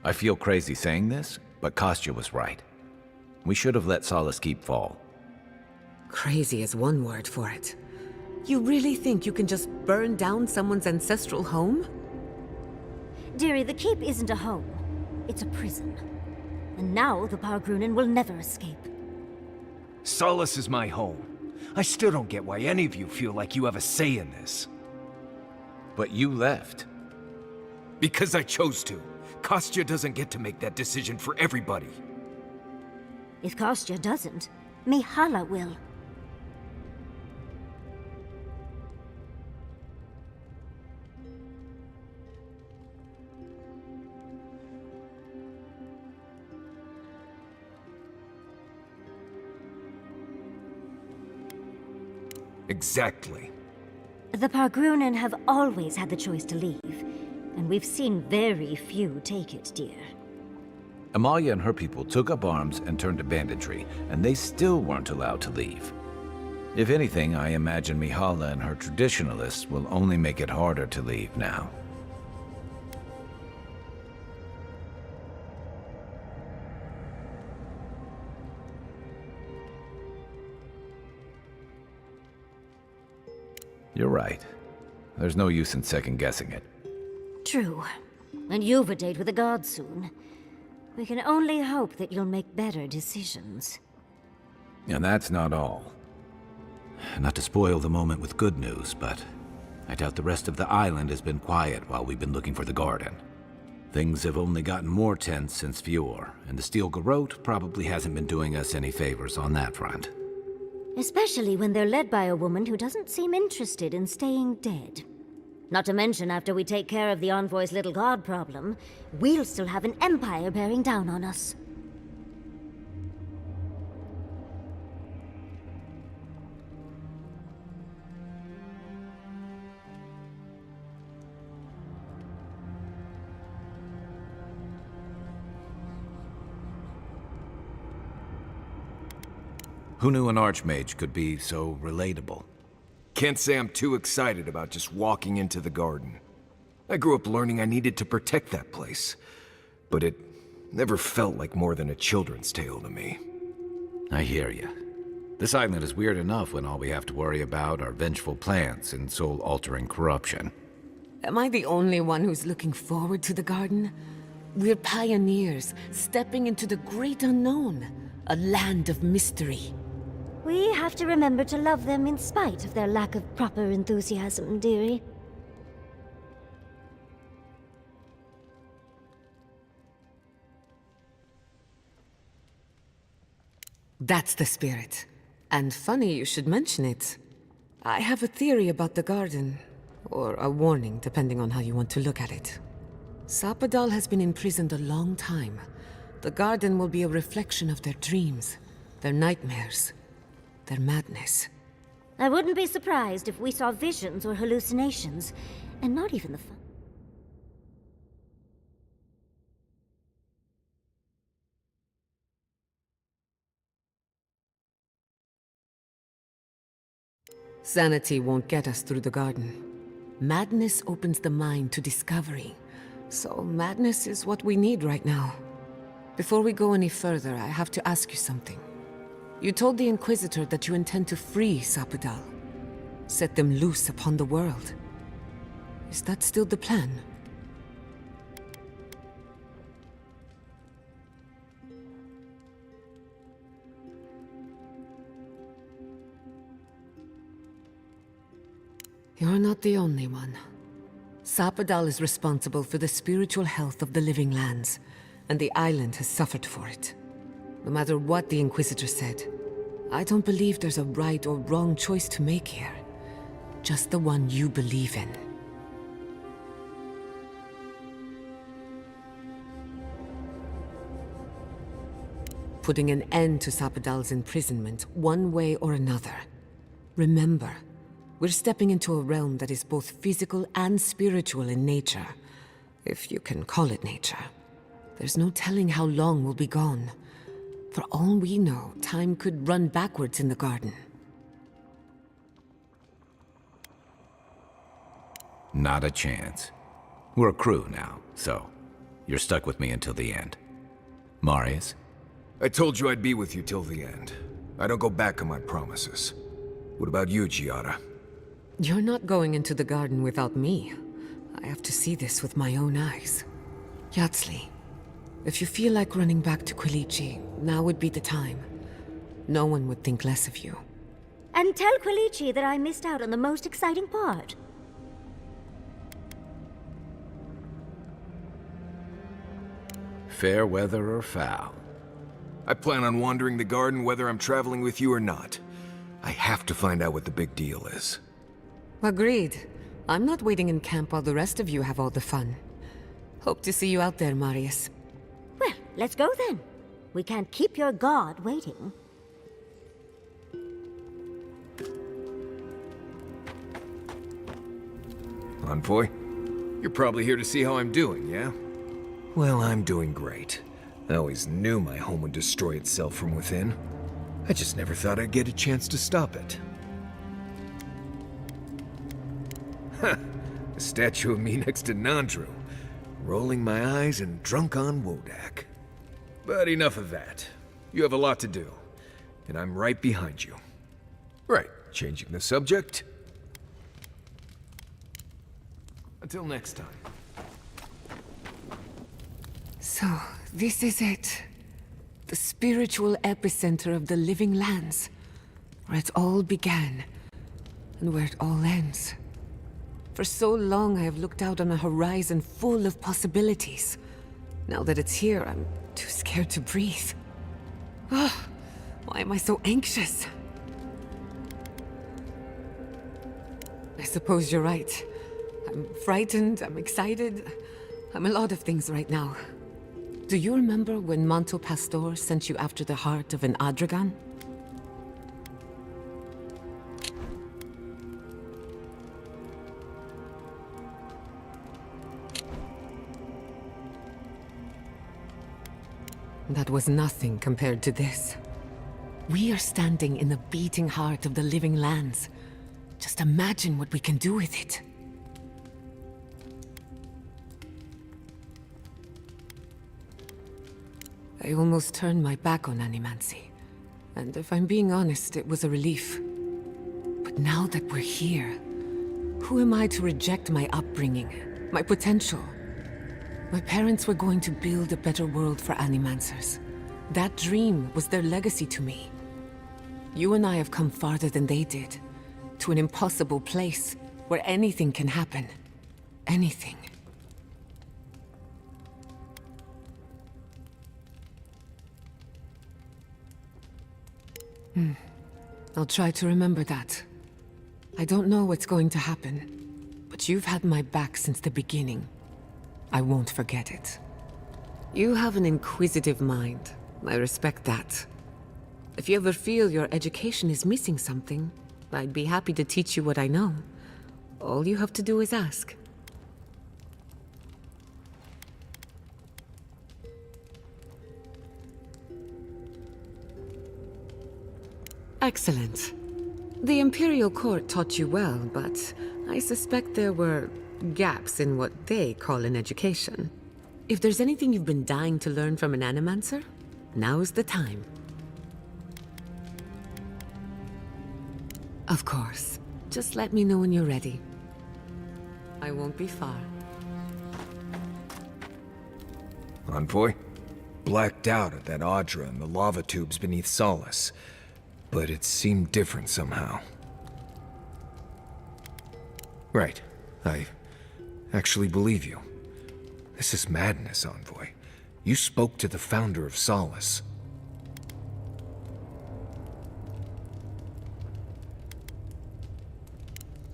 I feel crazy saying this, but Kostya was right. We should have let Solace Keep fall. Crazy is one word for it. You really think you can just burn down someone's ancestral home? Dearie, the Keep isn't a home. It's a prison. And now the Pargrunen will never escape. Solace is my home. I still don't get why any of you feel like you have a say in this. But you left. Because I chose to. Kostya doesn't get to make that decision for everybody. If Kostya doesn't, Mihala will. Exactly. The Pargrunen have always had the choice to leave, and we've seen very few take it, dear. Amalia and her people took up arms and turned to banditry, and they still weren't allowed to leave. If anything, I imagine Mihala and her traditionalists will only make it harder to leave now. You're right. There's no use in second-guessing it. True. And you've a date with the gods soon. We can only hope that you'll make better decisions. And that's not all. Not to spoil the moment with good news, but I doubt the rest of the island has been quiet while we've been looking for the garden. Things have only gotten more tense since Fjord, and the Steel Garrote probably hasn't been doing us any favors on that front. Especially when they're led by a woman who doesn't seem interested in staying dead. Not to mention, after we take care of the Envoy's little god problem, we'll still have an empire bearing down on us. Who knew an archmage could be so relatable? Can't say I'm too excited about just walking into the garden. I grew up learning I needed to protect that place, but it never felt like more than a children's tale to me. I hear you. This island is weird enough when all we have to worry about are vengeful plans and soul-altering corruption. Am I the only one who's looking forward to the garden? We're pioneers, stepping into the great unknown, a land of mystery. We have to remember to love them in spite of their lack of proper enthusiasm, dearie. That's the spirit. And funny you should mention it. I have a theory about the garden. Or a warning, depending on how you want to look at it. Sapadal has been imprisoned a long time. The garden will be a reflection of their dreams, their nightmares, their madness. I wouldn't be surprised if we saw visions or hallucinations, and not even the fun. Sanity won't get us through the garden. Madness opens the mind to discovery. So madness is what we need right now. Before we go any further, I have to ask you something. You told the Inquisitor that you intend to free Sapadal. Set them loose upon the world. Is that still the plan? You're not the only one. Sapadal is responsible for the spiritual health of the living lands, and the island has suffered for it. No matter what the Inquisitor said, I don't believe there's a right or wrong choice to make here. Just the one you believe in. Putting an end to Sapadal's imprisonment, one way or another. Remember, we're stepping into a realm that is both physical and spiritual in nature. If you can call it nature. There's no telling how long we'll be gone. For all we know, time could run backwards in the garden. Not a chance. We're a crew now, so You're stuck with me until the end. Marius? I told you I'd be with you till the end. I don't go back on my promises. What about you, Giada? You're not going into the garden without me. I have to see this with my own eyes. Yatsli, if you feel like running back to Quilici, now would be the time. No one would think less of you. And tell Quilici that I missed out on the most exciting part. Fair weather or foul? I plan on wandering the garden whether I'm traveling with you or not. I have to find out what the big deal is. Agreed. I'm not waiting in camp while the rest of you have all the fun. Hope to see you out there, Marius. Well, let's go then. We can't keep your god waiting. Envoy, you're probably here to see how I'm doing, yeah? Well, I'm doing great. I always knew my home would destroy itself from within. I just never thought I'd get a chance to stop it. Ha! A statue of me next to Nandru, rolling my eyes and drunk on Wodak. But enough of that. You have a lot to do, and I'm right behind you. Right, changing the subject. Until next time. So, this is it. The spiritual epicenter of the living lands. Where it all began, and where it all ends. For so long I have looked out on a horizon full of possibilities. Now that it's here, I'm too scared to breathe. Ugh, why am I so anxious? I suppose you're right. I'm frightened, I'm excited. I'm a lot of things right now. Do you remember when Manto Pastor sent you after the heart of an Adragan? That was nothing compared to this. We are standing in the beating heart of the living lands. Just imagine what we can do with it. I almost turned my back on animancy. And if I'm being honest, it was a relief. But now that we're here, who am I to reject my upbringing, my potential? My parents were going to build a better world for animancers. That dream was their legacy to me. You and I have come farther than they did, to an impossible place where anything can happen. Anything. I'll try to remember that. I don't know what's going to happen, but you've had my back since the beginning. I won't forget it. You have an inquisitive mind. I respect that. If you ever feel your education is missing something, I'd be happy to teach you what I know. All you have to do is ask. Excellent. The Imperial Court taught you well, but I suspect there were gaps in what they call an education. If there's anything you've been dying to learn from an animancer, now's the time. Of course. Just let me know when you're ready. I won't be far. Envoy? Blacked out at that Audra and the lava tubes beneath Solace. But it seemed different somehow. Right. I actually believe you. This is madness, Envoy. You spoke to the founder of Solace.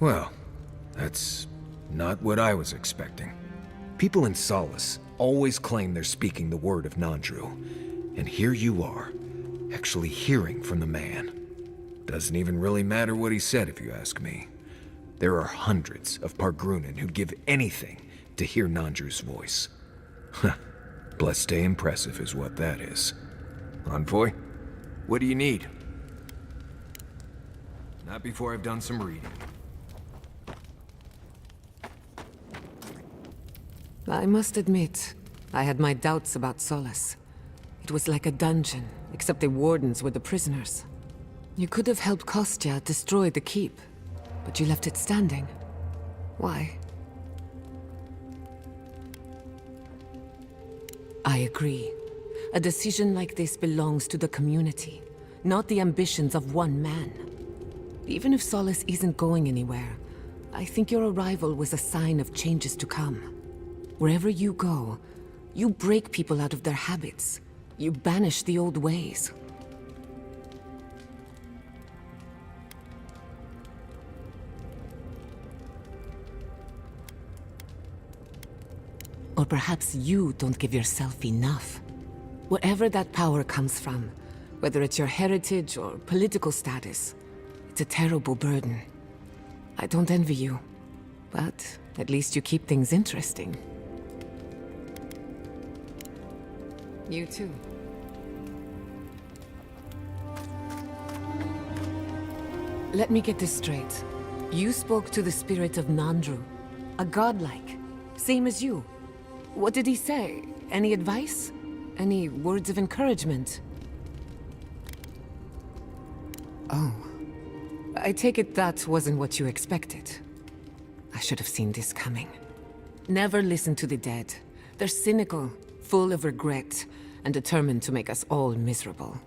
Well, that's not what I was expecting. People in Solace always claim they're speaking the word of Nandru. And here you are, actually hearing from the man. Doesn't even really matter what he said, if you ask me. There are hundreds of Pargrunan who'd give anything to hear Nandru's voice. Huh. Blessed day impressive is what that is. Envoy, what do you need? Not before I've done some reading. I must admit, I had my doubts about Solace. It was like a dungeon, except the wardens were the prisoners. You could have helped Kostya destroy the keep, but you left it standing. Why? I agree. A decision like this belongs to the community, not the ambitions of one man. Even if Solace isn't going anywhere, I think your arrival was a sign of changes to come. Wherever you go, you break people out of their habits. You banish the old ways. Or perhaps you don't give yourself enough. Wherever that power comes from, whether it's your heritage or political status, it's a terrible burden. I don't envy you, but at least you keep things interesting. You too. Let me get this straight. You spoke to the spirit of Nandru, a godlike, same as you. What did he say? Any advice? Any words of encouragement? Oh. I take it that wasn't what you expected. I should have seen this coming. Never listen to the dead. They're cynical, full of regret, and determined to make us all miserable.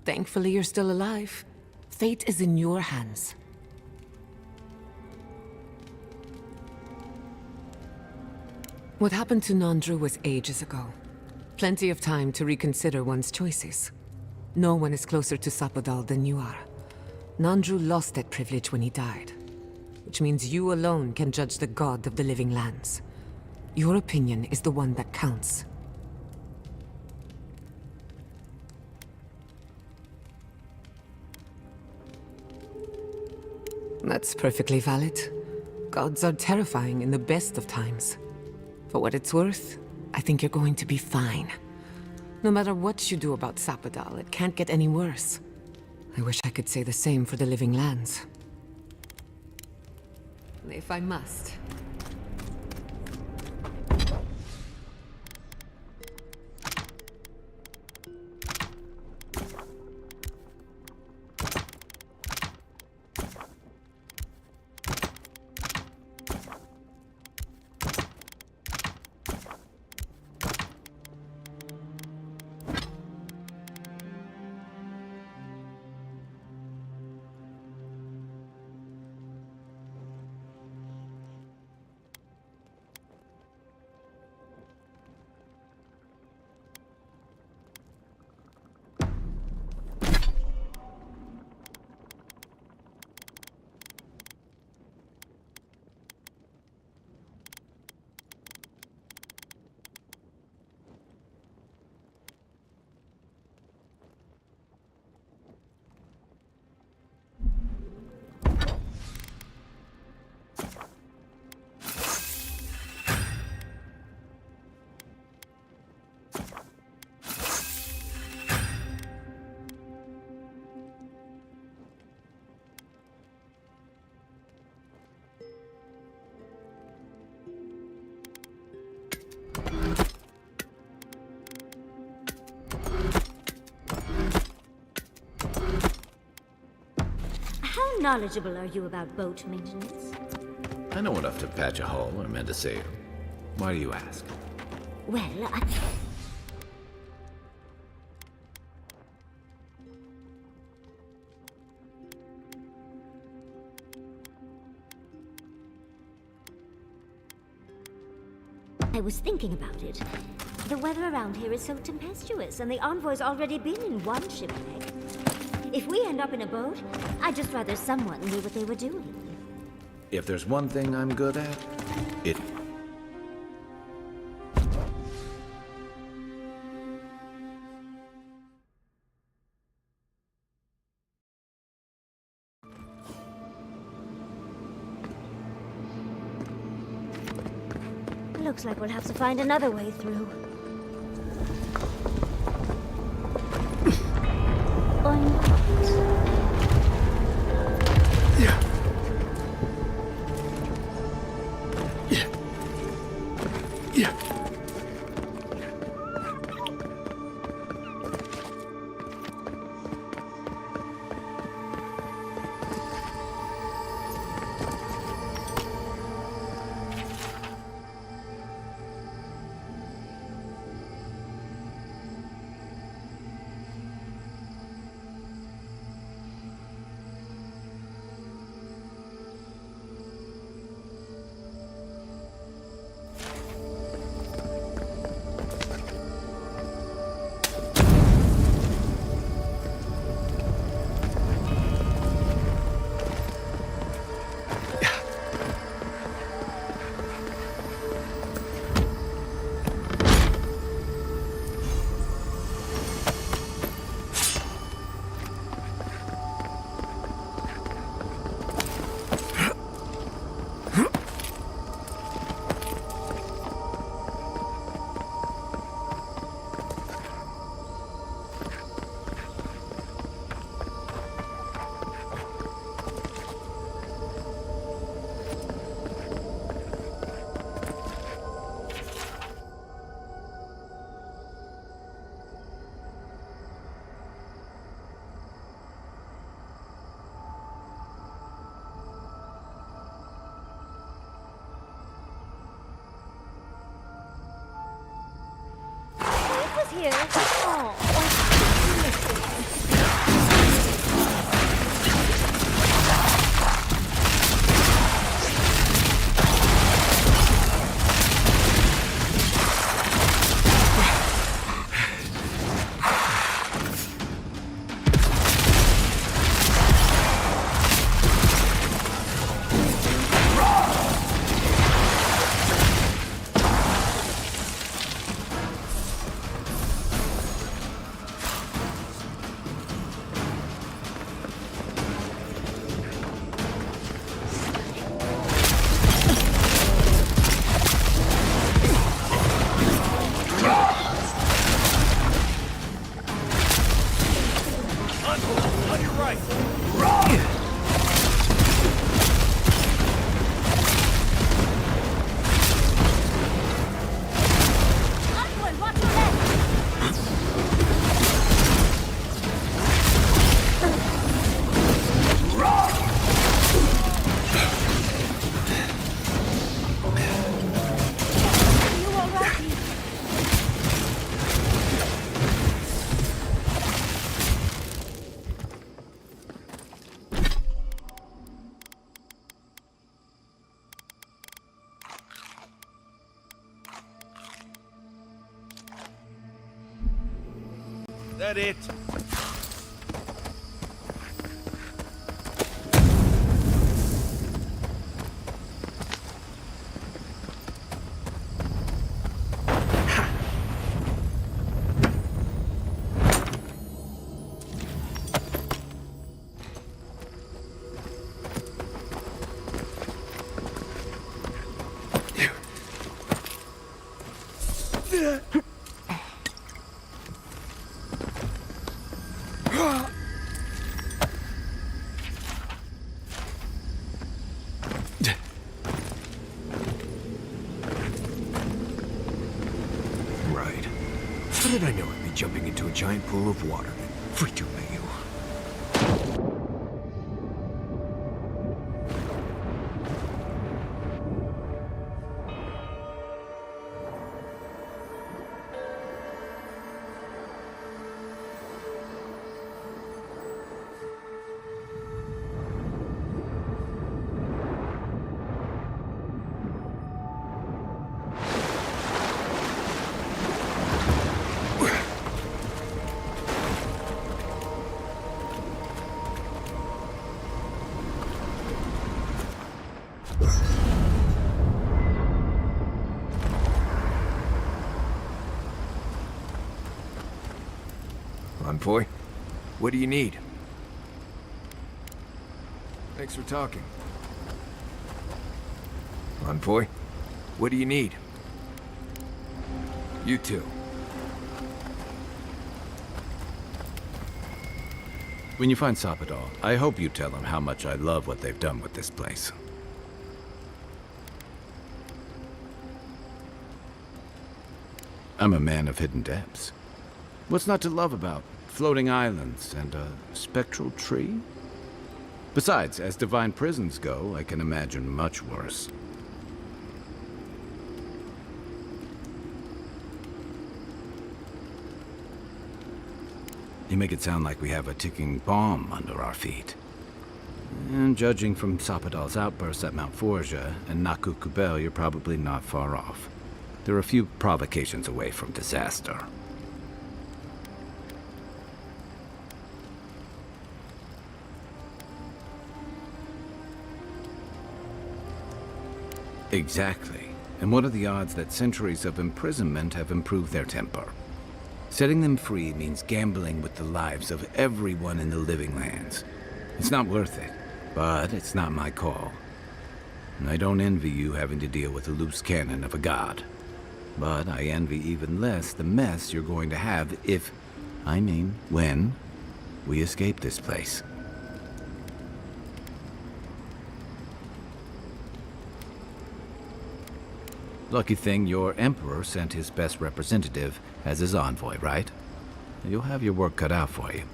Thankfully, you're still alive. Fate is in your hands. What happened to Nandru was ages ago. Plenty of time to reconsider one's choices. No one is closer to Sapadal than you are. Nandru lost that privilege when he died, which means you alone can judge the god of the living lands. Your opinion is the one that counts. That's perfectly valid. Gods are terrifying in the best of times. For what it's worth, I think you're going to be fine. No matter what you do about Sapadal, it can't get any worse. I wish I could say the same for the living lands. If I must. How knowledgeable are you about boat maintenance? I know enough to patch a hull or mend a sail. Why do you ask? Well, I was thinking about it. The weather around here is so tempestuous, and the envoy's already been in one shipwreck. If we end up in a boat, I'd just rather someone knew what they were doing. If there's one thing I'm good at, it... Looks like we'll have to find another way through. Or not. here. Oh, On your right! Onward, watch your left! Are you all right? That it? Right. How did I know I'd be jumping into a giant pool of water? Free to me, you. Envoy, what do you need? Thanks for talking. Envoy, what do you need? You too. When you find Sapadal, I hope you tell him how much I love what they've done with this place. I'm a man of hidden depths. What's not to love about floating islands and a spectral tree? Besides, as divine prisons go, I can imagine much worse. You make it sound like we have a ticking bomb under our feet. And judging from Sapadal's outbursts at Mount Forja and Naku Kubel, you're probably not far off. There are a few provocations away from disaster. Exactly. And what are the odds that centuries of imprisonment have improved their temper? Setting them free means gambling with the lives of everyone in the living lands. It's not worth it, but it's not my call. And I don't envy you having to deal with a loose cannon of a god. But I envy even less the mess you're going to have if, I mean, when, we escape this place. Lucky thing your emperor sent his best representative as his envoy, right? You'll have your work cut out for you.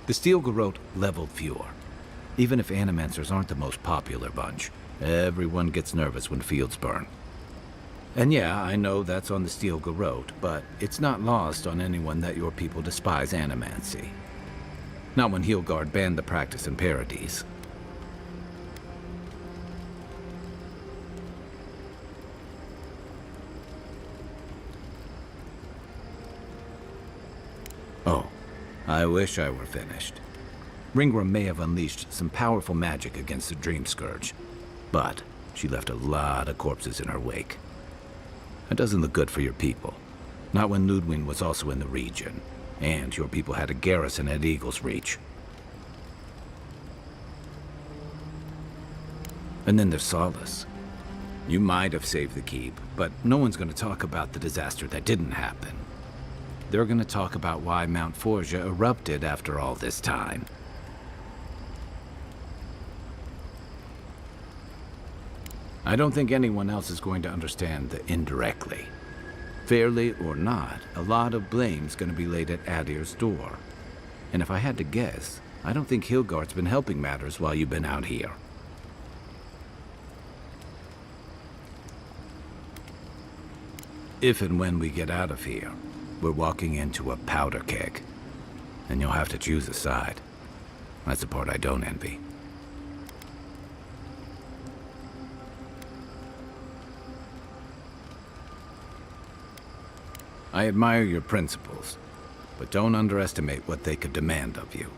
The steel garrote leveled Fjord. Even if animancers aren't the most popular bunch, everyone gets nervous when fields burn. And yeah, I know that's on the Steel Garrote, but it's not lost on anyone that your people despise animancy. Not when Heelguard banned the practice in Paradise. Oh, I wish I were finished. Ringra may have unleashed some powerful magic against the Dream Scourge, but she left a lot of corpses in her wake. It doesn't look good for your people. Not when Ludwig was also in the region, and your people had a garrison at Eagle's Reach. And then there's Solace. You might have saved the keep, but no one's going to talk about the disaster that didn't happen. They're going to talk about why Mount Forja erupted after all this time. I don't think anyone else is going to understand the indirectly. Fairly or not, a lot of blame's going to be laid at Adir's door. And if I had to guess, I don't think Heelguard's been helping matters while you've been out here. If and when we get out of here, we're walking into a powder keg. And you'll have to choose a side. That's the part I don't envy. I admire your principles, but don't underestimate what they could demand of you.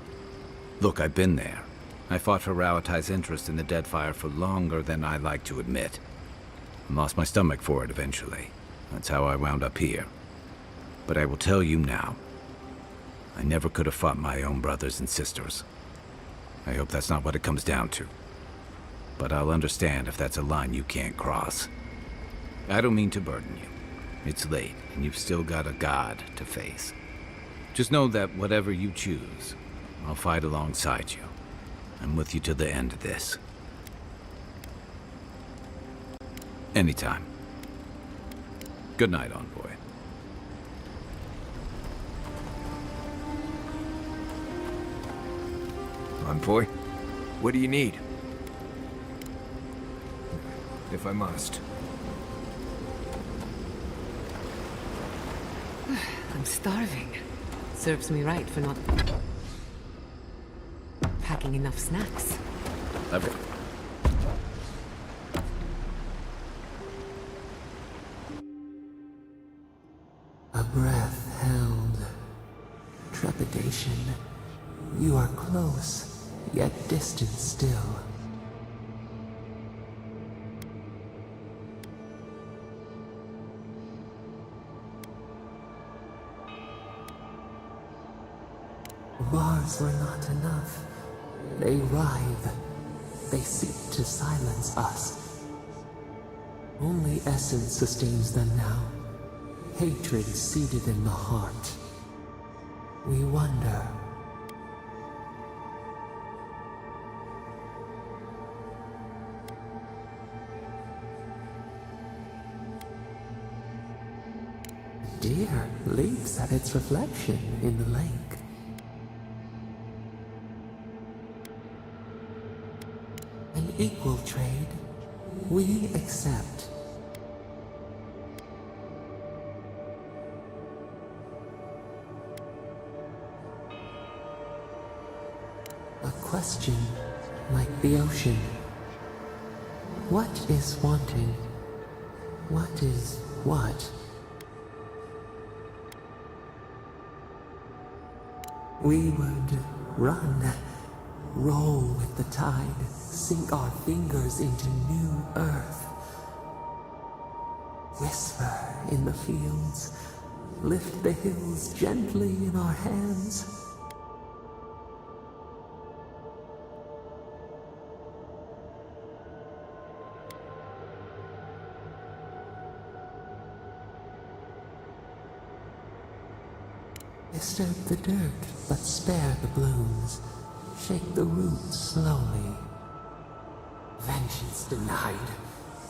Look, I've been there. I fought for Rauatai's interest in the Deadfire for longer than I like to admit. I lost my stomach for it eventually. That's how I wound up here. But I will tell you now, I never could have fought my own brothers and sisters. I hope that's not what it comes down to. But I'll understand if that's a line you can't cross. I don't mean to burden you. It's late, and you've still got a god to face. Just know that whatever you choose, I'll fight alongside you. I'm with you to the end of this. Anytime. Good night, Envoy. Envoy, what do you need? If I must. I'm starving. Serves me right for not packing enough snacks. Okay. A breath held. Trepidation. You are close, yet distant still. Bars were not enough. They writhe. They seek to silence us. Only essence sustains them now. Hatred seated in the heart. We wonder. Deer leaps at its reflection in the lake. An equal trade, we accept. A question like the ocean. What is wanting? What is what? We would run, roll with the tide, sink our fingers into new earth. Whisper in the fields, lift the hills gently in our hands. Disturb the dirt, but spare the blooms. Shake the roots slowly. Vengeance denied,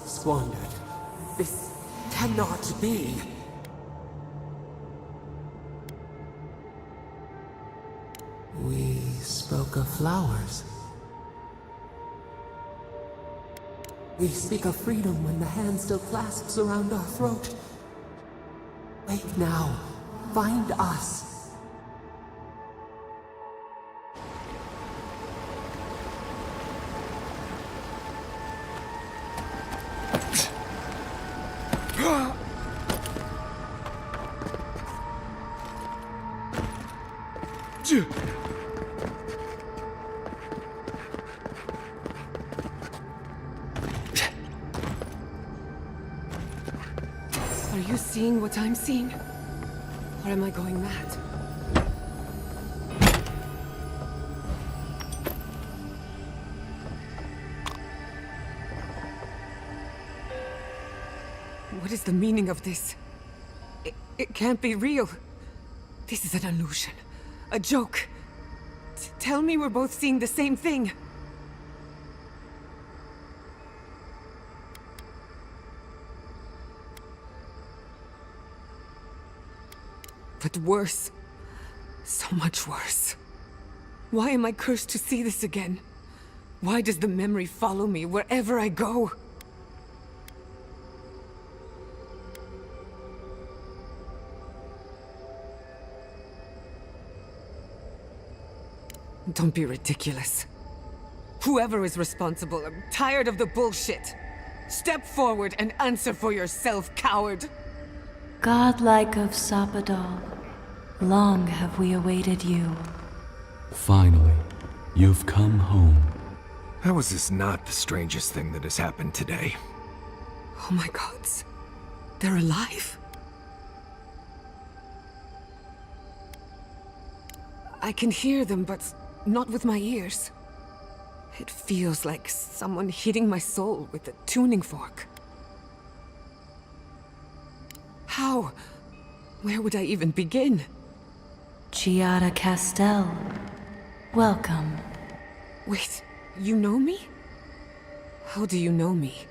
squandered. This cannot be. We spoke of flowers. We speak of freedom when the hand still clasps around our throat. Wake now. Find us. Are you seeing what I'm seeing? Or am I going mad? What is the meaning of this? It can't be real. This is an illusion. A joke. Tell me we're both seeing the same thing. But worse. So much worse. Why am I cursed to see this again? Why does the memory follow me wherever I go? Don't be ridiculous. Whoever is responsible, I'm tired of the bullshit. Step forward and answer for yourself, coward. Godlike of Sapadal, long have we awaited you. Finally, you've come home. How is this not the strangest thing that has happened today? Oh my gods. They're alive. I can hear them, but not with my ears. It feels like someone hitting my soul with a tuning fork. How? Where would I even begin? Giada Castel, welcome. Wait, you know me? How do you know me?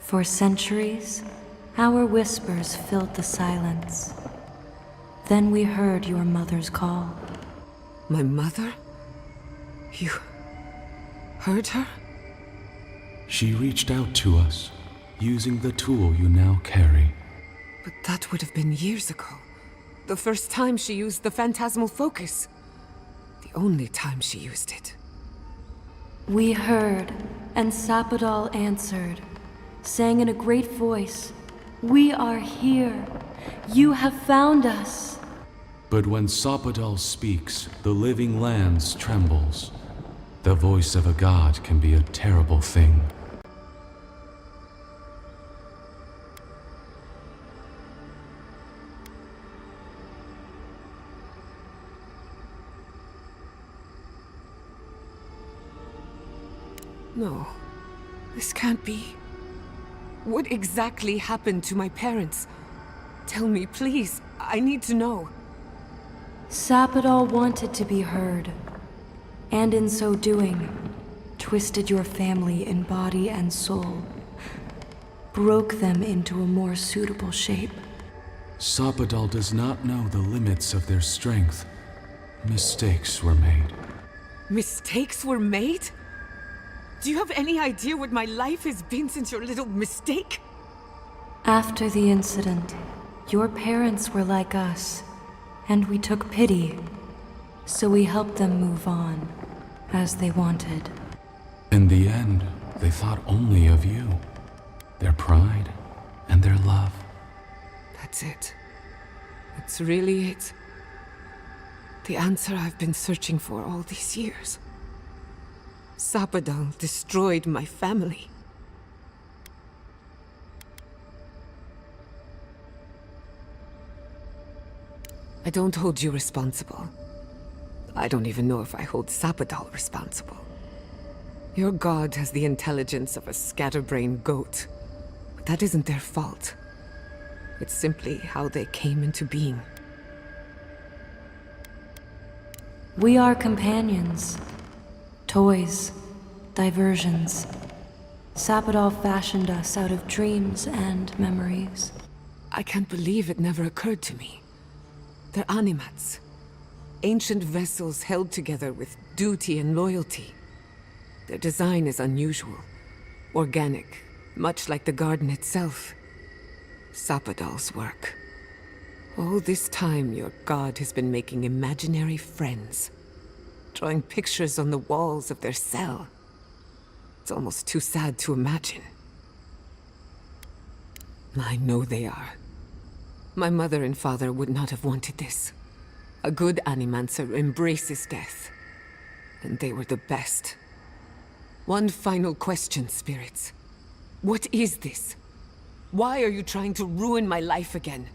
For centuries, our whispers filled the silence. Then we heard your mother's call. My mother? You heard her? She reached out to us, using the tool you now carry. But that would have been years ago. The first time she used the phantasmal focus. The only time she used it. We heard, and Sapadal answered, saying in a great voice, "We are here. You have found us." But when Sapadal speaks, the living lands trembles. The voice of a god can be a terrible thing. No, this can't be. What exactly happened to my parents? Tell me, please. I need to know. Sapadal wanted to be heard, and in so doing, twisted your family in body and soul, broke them into a more suitable shape. Sapadal does not know the limits of their strength. Mistakes were made. Mistakes were made? Do you have any idea what my life has been since your little mistake? After the incident, your parents were like us, and we took pity, so we helped them move on, as they wanted. In the end, they thought only of you, their pride, and their love. That's it. That's really it. The answer I've been searching for all these years. Sapadal destroyed my family. I don't hold you responsible. I don't even know if I hold Sapadal responsible. Your god has the intelligence of a scatterbrained goat, but that isn't their fault. It's simply how they came into being. We are companions. Toys. Diversions. Sapadal fashioned us out of dreams and memories. I can't believe it never occurred to me. They're animats. Ancient vessels held together with duty and loyalty. Their design is unusual. Organic, much like the garden itself. Sapadal's work. All this time, your god has been making imaginary friends. Drawing pictures on the walls of their cell. It's almost too sad to imagine. I know they are. My mother and father would not have wanted this. A good animancer embraces death. And they were the best. One final question, spirits. What is this? Why are you trying to ruin my life again?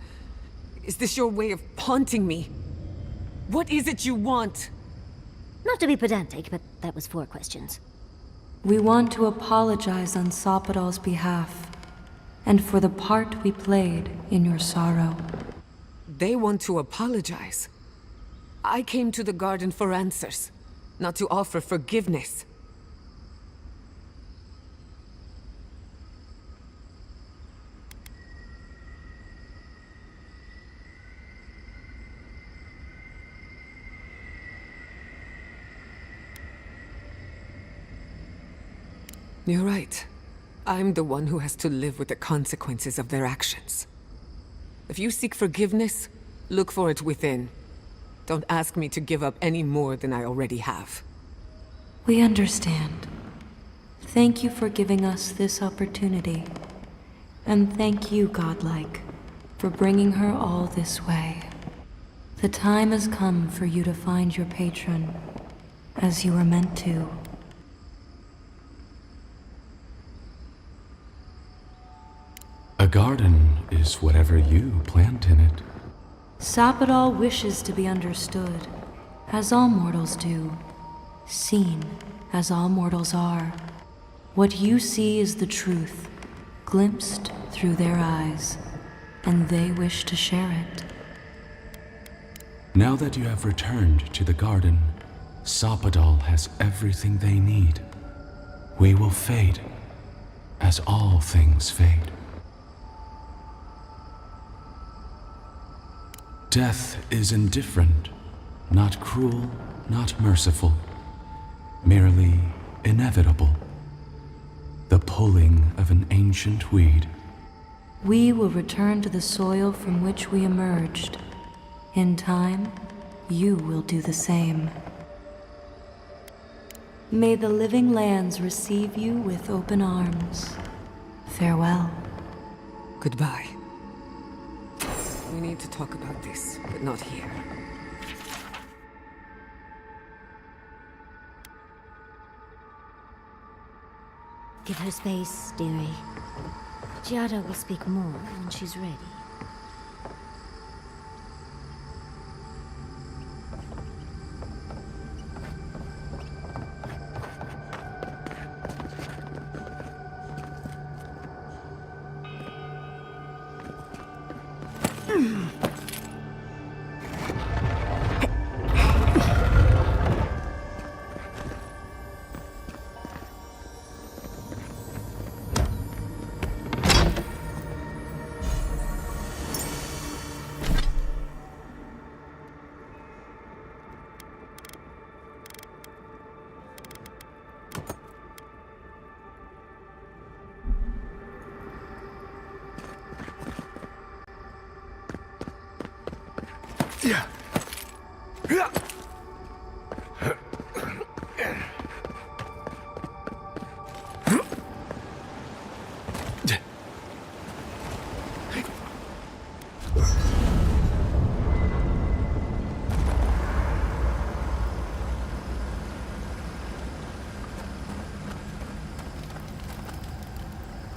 Is this your way of haunting me? What is it you want? Not to be pedantic, but that was 4 questions. We want to apologize on Sapadal's behalf, and for the part we played in your sorrow. They want to apologize. I came to the garden for answers, not to offer forgiveness. You're right. I'm the one who has to live with the consequences of their actions. If you seek forgiveness, look for it within. Don't ask me to give up any more than I already have. We understand. Thank you for giving us this opportunity. And thank you, Godlike, for bringing her all this way. The time has come for you to find your patron, as you were meant to. A garden is whatever you plant in it. Sapadal wishes to be understood, as all mortals do. Seen, as all mortals are. What you see is the truth, glimpsed through their eyes, and they wish to share it. Now that you have returned to the garden, Sapadal has everything they need. We will fade, as all things fade. Death is indifferent, not cruel, not merciful, merely inevitable. The pulling of an ancient weed. We will return to the soil from which we emerged. In time, you will do the same. May the living lands receive you with open arms. Farewell. Goodbye. We need to talk about this, but not here. Give her space, dearie. Giada will speak more when she's ready.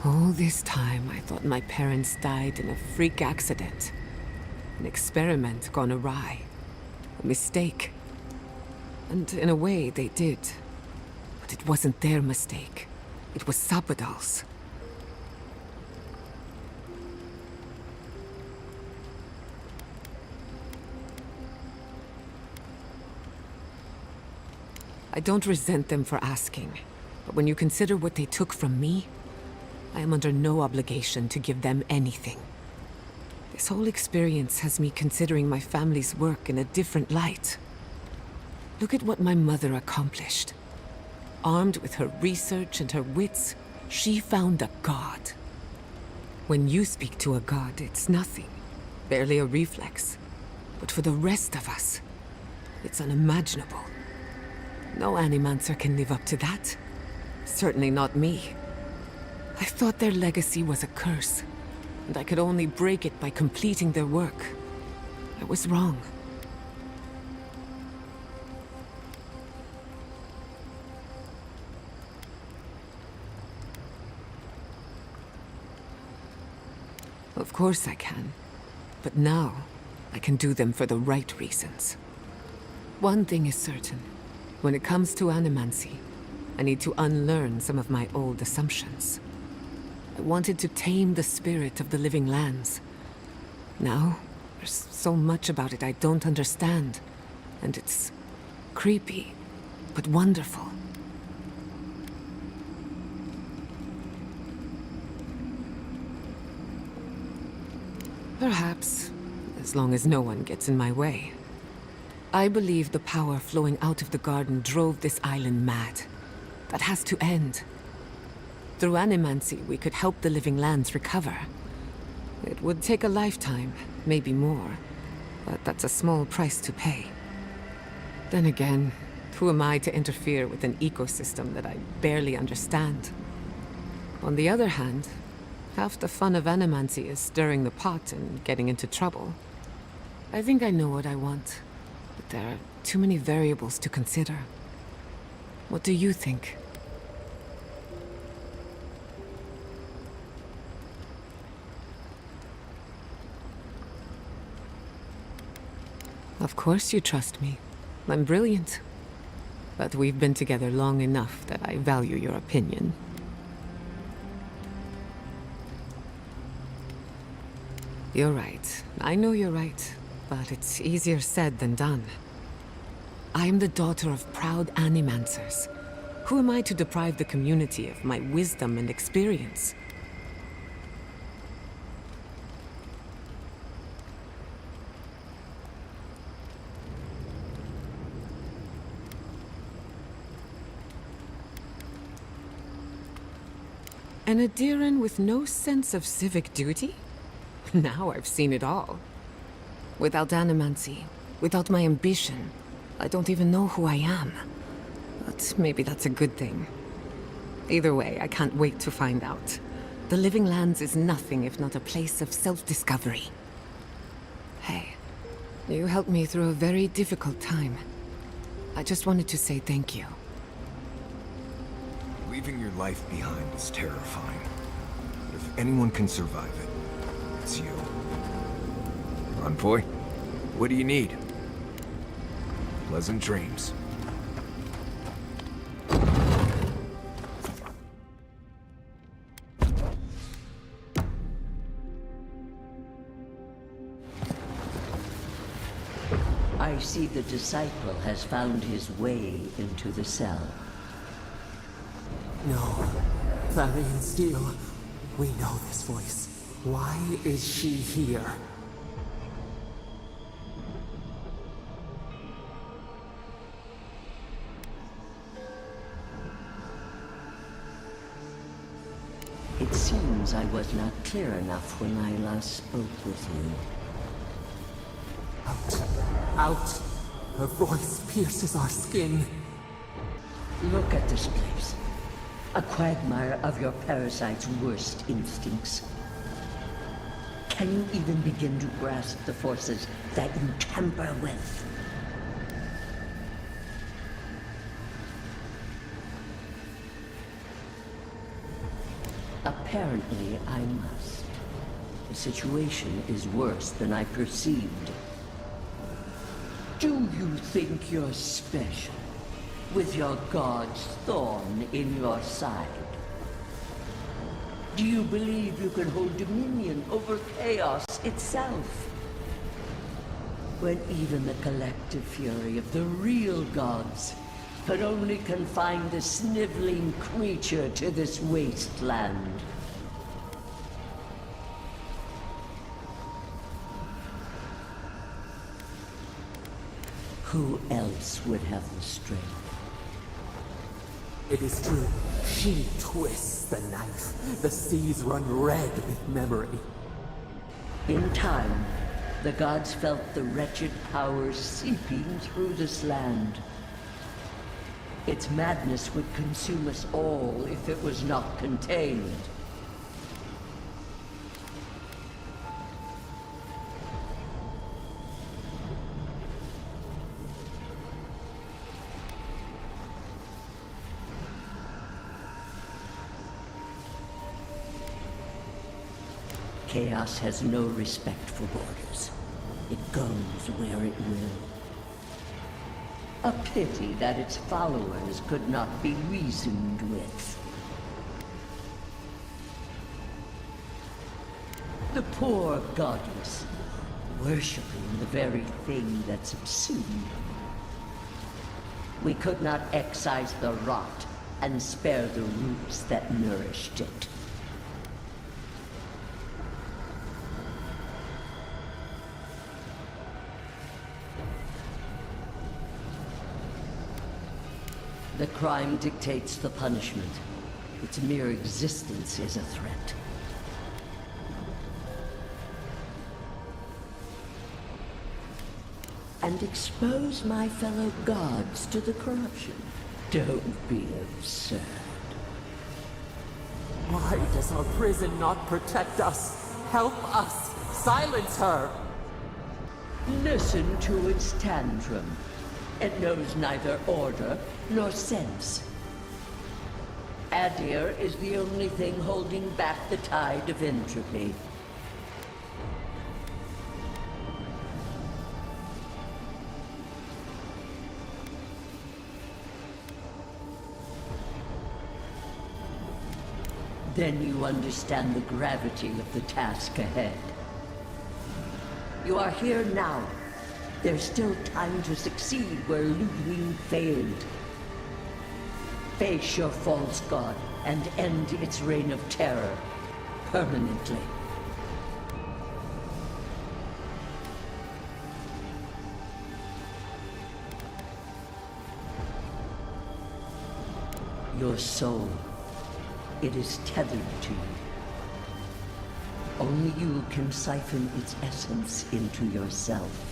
All this time, I thought my parents died in a freak accident. An experiment gone awry. A mistake. And in a way, they did. But it wasn't their mistake. It was Sapadal's. I don't resent them for asking. But when you consider what they took from me, I am under no obligation to give them anything. This whole experience has me considering my family's work in a different light. Look at what my mother accomplished. Armed with her research and her wits, She found a god. When you speak to a god, it's nothing. Barely a reflex. But for the rest of us, it's unimaginable. No Animancer can live up to that. Certainly not me. I thought their legacy was a curse, and I could only break it by completing their work. I was wrong. Of course I can. But now, I can do them for the right reasons. One thing is certain. When it comes to animancy, I need to unlearn some of my old assumptions. I wanted to tame the spirit of the living lands. Now, there's so much about it I don't understand. And it's creepy, but wonderful. Perhaps, as long as no one gets in my way. I believe the power flowing out of the garden drove this island mad. That has to end. Through animancy, we could help the living lands recover. It would take a lifetime, maybe more, but that's a small price to pay. Then again, who am I to interfere with an ecosystem that I barely understand? On the other hand, half the fun of animancy is stirring the pot and getting into trouble. I think I know what I want, but there are too many variables to consider. What do you think? Of course you trust me. I'm brilliant. But we've been together long enough that I value your opinion. You're right. I know you're right. But it's easier said than done. I am the daughter of proud animancers. Who am I to deprive the community of my wisdom and experience? An Adiran with no sense of civic duty? Now I've seen it all. Without animancy, without my ambition, I don't even know who I am. But maybe that's a good thing. Either way, I can't wait to find out. The Living Lands is nothing if not a place of self-discovery. Hey, you helped me through a very difficult time. I just wanted to say thank you. Leaving your life behind is terrifying. But if anyone can survive it, it's you. Envoy, what do you need? Pleasant dreams. I see the disciple has found his way into the cell. No. Clarion Steel, we know this voice. Why is she here? It seems I was not clear enough when I last spoke with you. Out. Out. Her voice pierces our skin. Look at this place. A quagmire of your parasite's worst instincts. Can you even begin to grasp the forces that you tamper with? Apparently, I must. The situation is worse than I perceived. Do you think you're special, with your god's thorn in your side? Do you believe you can hold dominion over chaos itself? When even the collective fury of the real gods could only confine the sniveling creature to this wasteland. Who else would have the strength? It is true. She twists the knife. The seas run red with memory. In time, the gods felt the wretched powers seeping through this land. Its madness would consume us all if it was not contained. Chaos has no respect for borders. It goes where it will. A pity that its followers could not be reasoned with. The poor godless, worshipping the very thing that subsumed. We could not excise the rot and spare the roots that nourished it. The crime dictates the punishment. Its mere existence is a threat. And expose my fellow gods to the corruption. Don't be absurd. Why does our prison not protect us? Help us! Silence her! Listen to its tantrum. It knows neither order nor sense. Adir is the only thing holding back the tide of entropy. Then you understand the gravity of the task ahead. You are here now. There's still time to succeed where Ludwig failed. Face your false god and end its reign of terror permanently. Your soul, it is tethered to you. Only you can siphon its essence into yourself.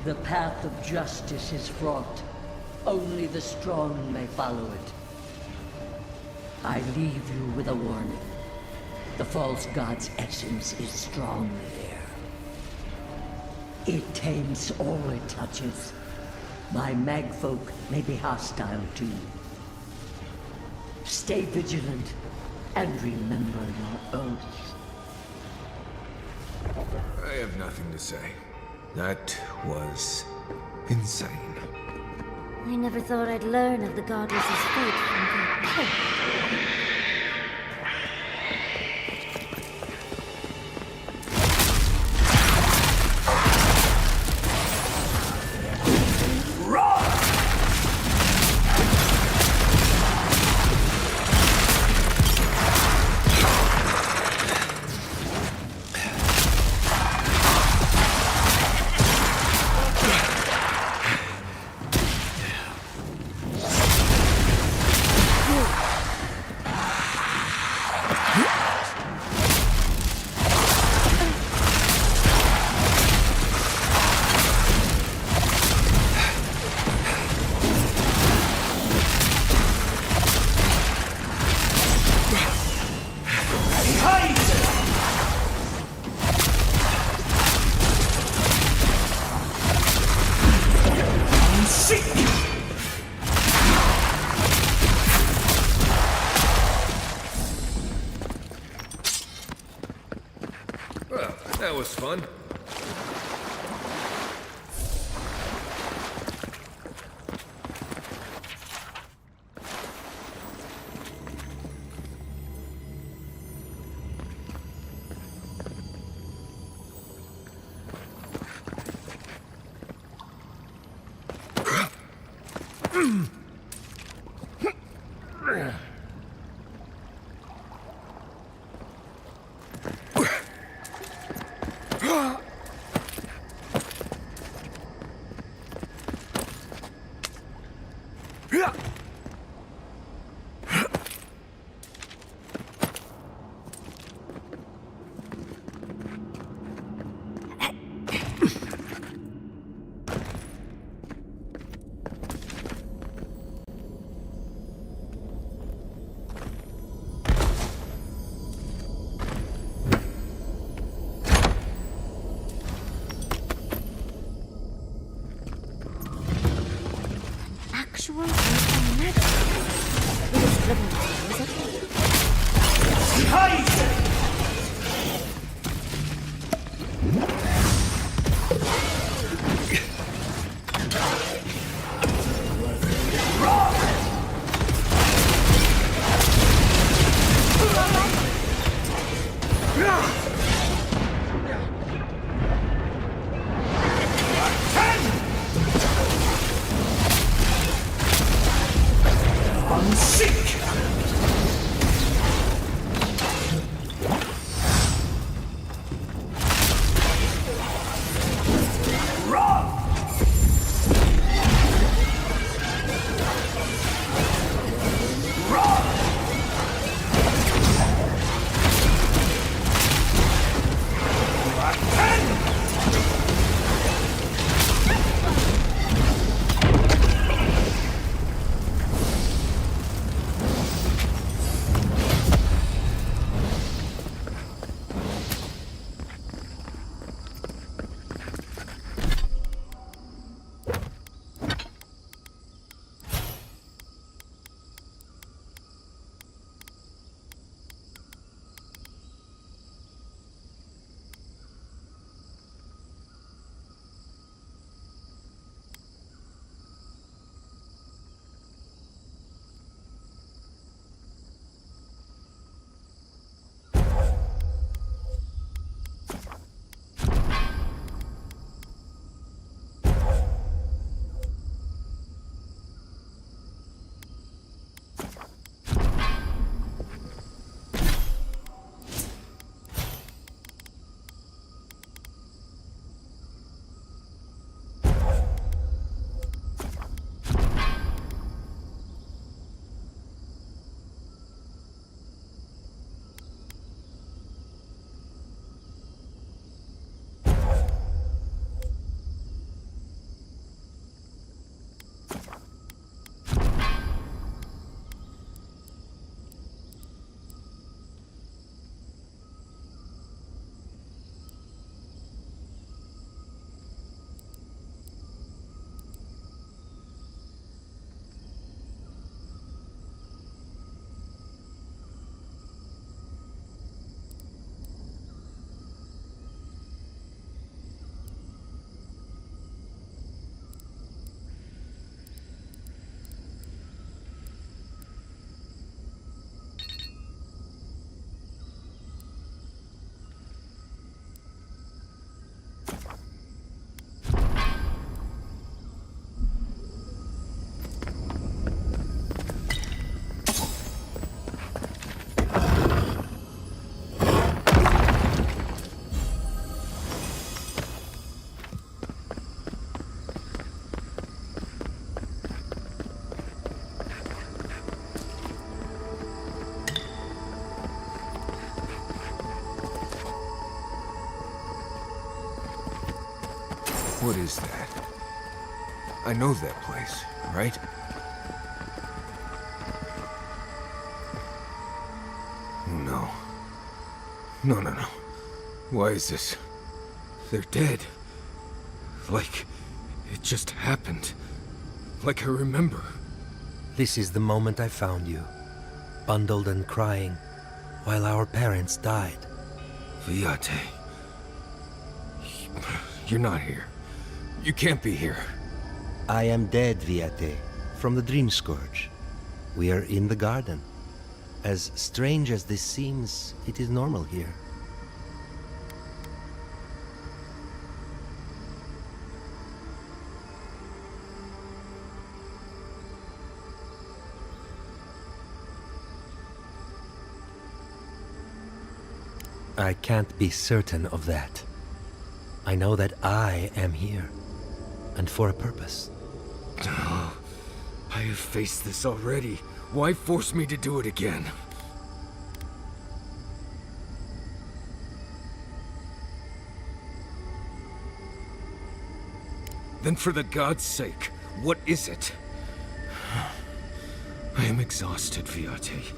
The path of justice is fraught. Only the strong may follow it. I leave you with a warning. The false god's essence is strong there. It tames all it touches. My magfolk may be hostile to you. Stay vigilant and remember your oath. I have nothing to say. That was insane. I never thought I'd learn of the goddess's fate from the Pope. Well, that was fun. ritual and some magic. It is flippant, is it? What is that? I know that place, right? No. No. Why is this? They're dead. Like, it just happened. Like I remember. This is the moment I found you, bundled and crying, while our parents died. Viate. You're not here. You can't be here. I am dead, Viate, from the Dream Scourge. We are in the garden. As strange as this seems, it is normal here. I can't be certain of that. I know that I am here, and for a purpose. Oh, I have faced this already. Why force me to do it again? Then for the god's sake, what is it? I am exhausted, Viate.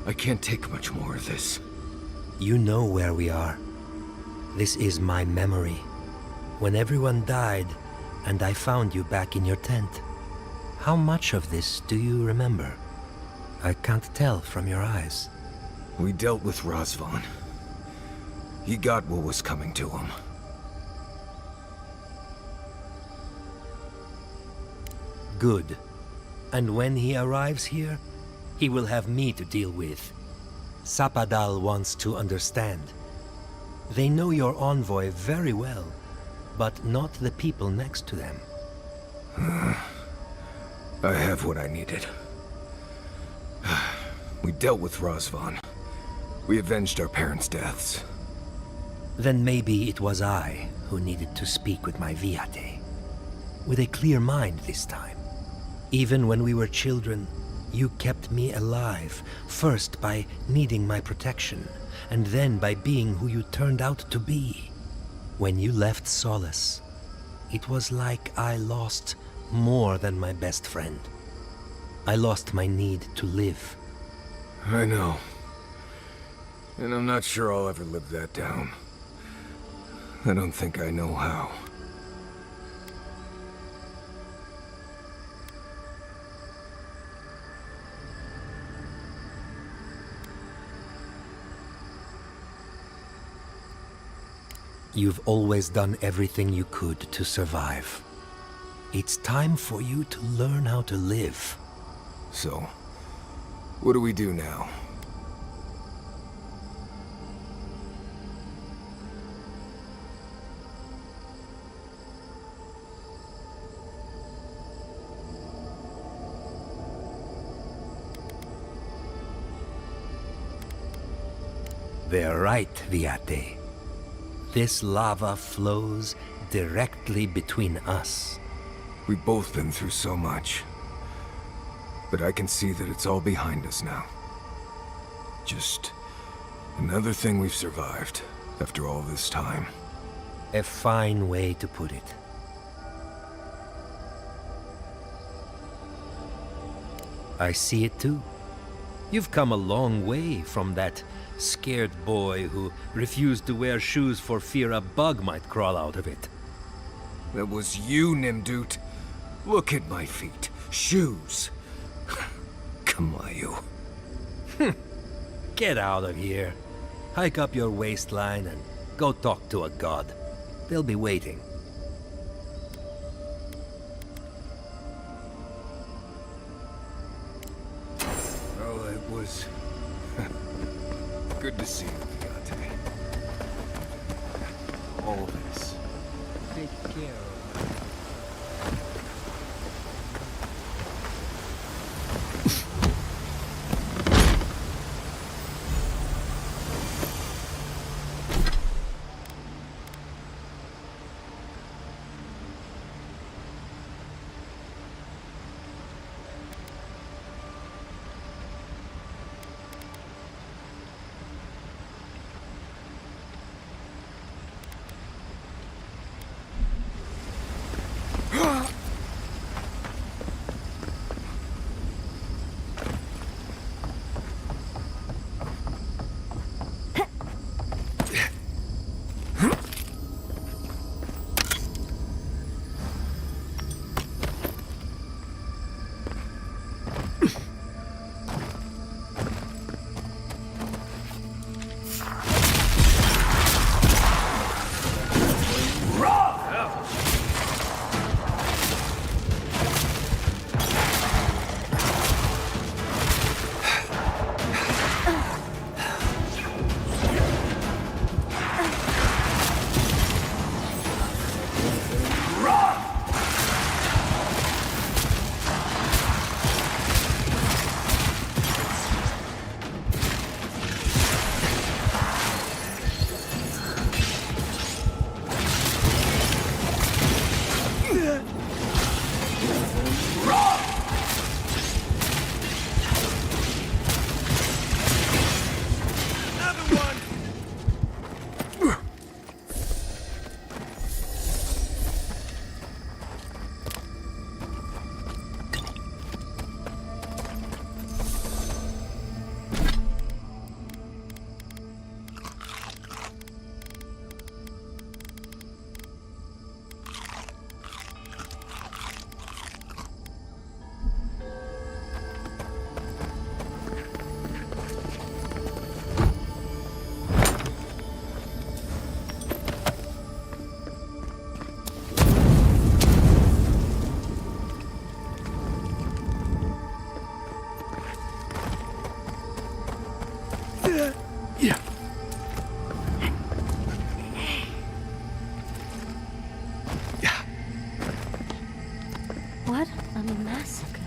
I can't take much more of this. You know where we are. This is my memory. When everyone died, and I found you back in your tent. How much of this do you remember? I can't tell from your eyes. We dealt with Razvan. He got what was coming to him. Good. And when he arrives here, he will have me to deal with. Sapadal wants to understand. They know your envoy very well, but not the people next to them. I have what I needed. We dealt with Razvan. We avenged our parents' deaths. Then maybe it was I who needed to speak with my Viate. With a clear mind this time. Even when we were children, you kept me alive, first by needing my protection, and then by being who you turned out to be. When you left Solace, it was like I lost more than my best friend. I lost my need to live. I know. And I'm not sure I'll ever live that down. I don't think I know how. You've always done everything you could to survive. It's time for you to learn how to live. So, what do we do now? They're right, Viate. This lava flows directly between us. We've both been through so much. But I can see that it's all behind us now. Just another thing we've survived after all this time. A fine way to put it. I see it too. You've come a long way from that scared boy who refused to wear shoes for fear a bug might crawl out of it. That was you, Nimdut. Look at my feet. Shoes. Kamayu. Get out of here. Hike up your waistline and go talk to a god. They'll be waiting. Oh, it was good to see you, Viate. All this. Take care of her. What a massacre.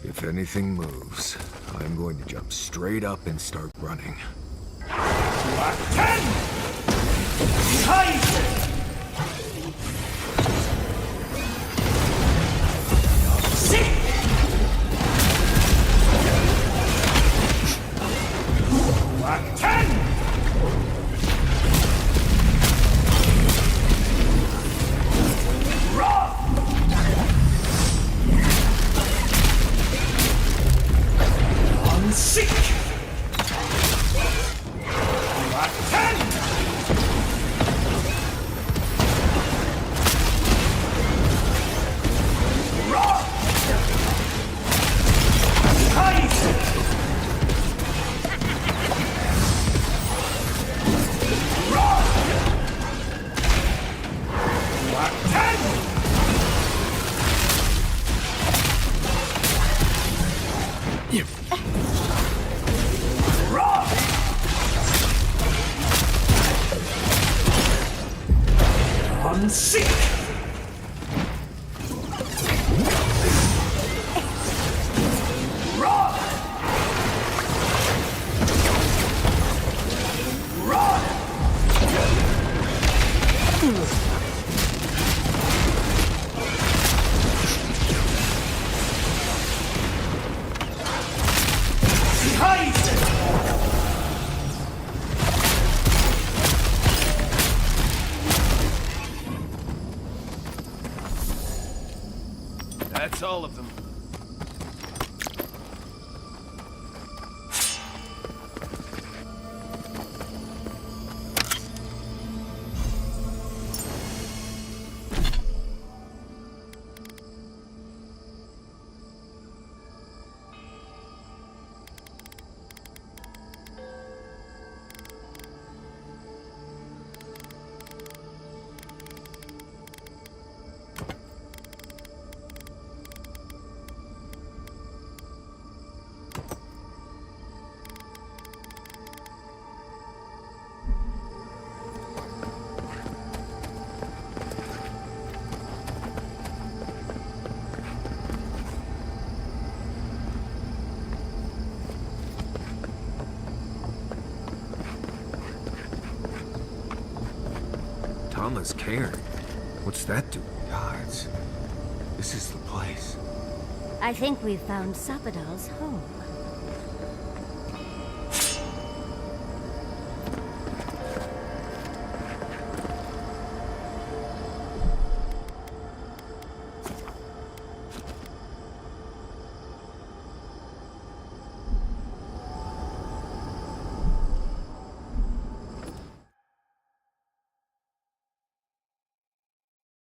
If anything moves, I'm going to jump straight up and start running. That's all of them. Thomas Cairn. What's that do? Gods. This is the place. I think we've found Sapadal's home.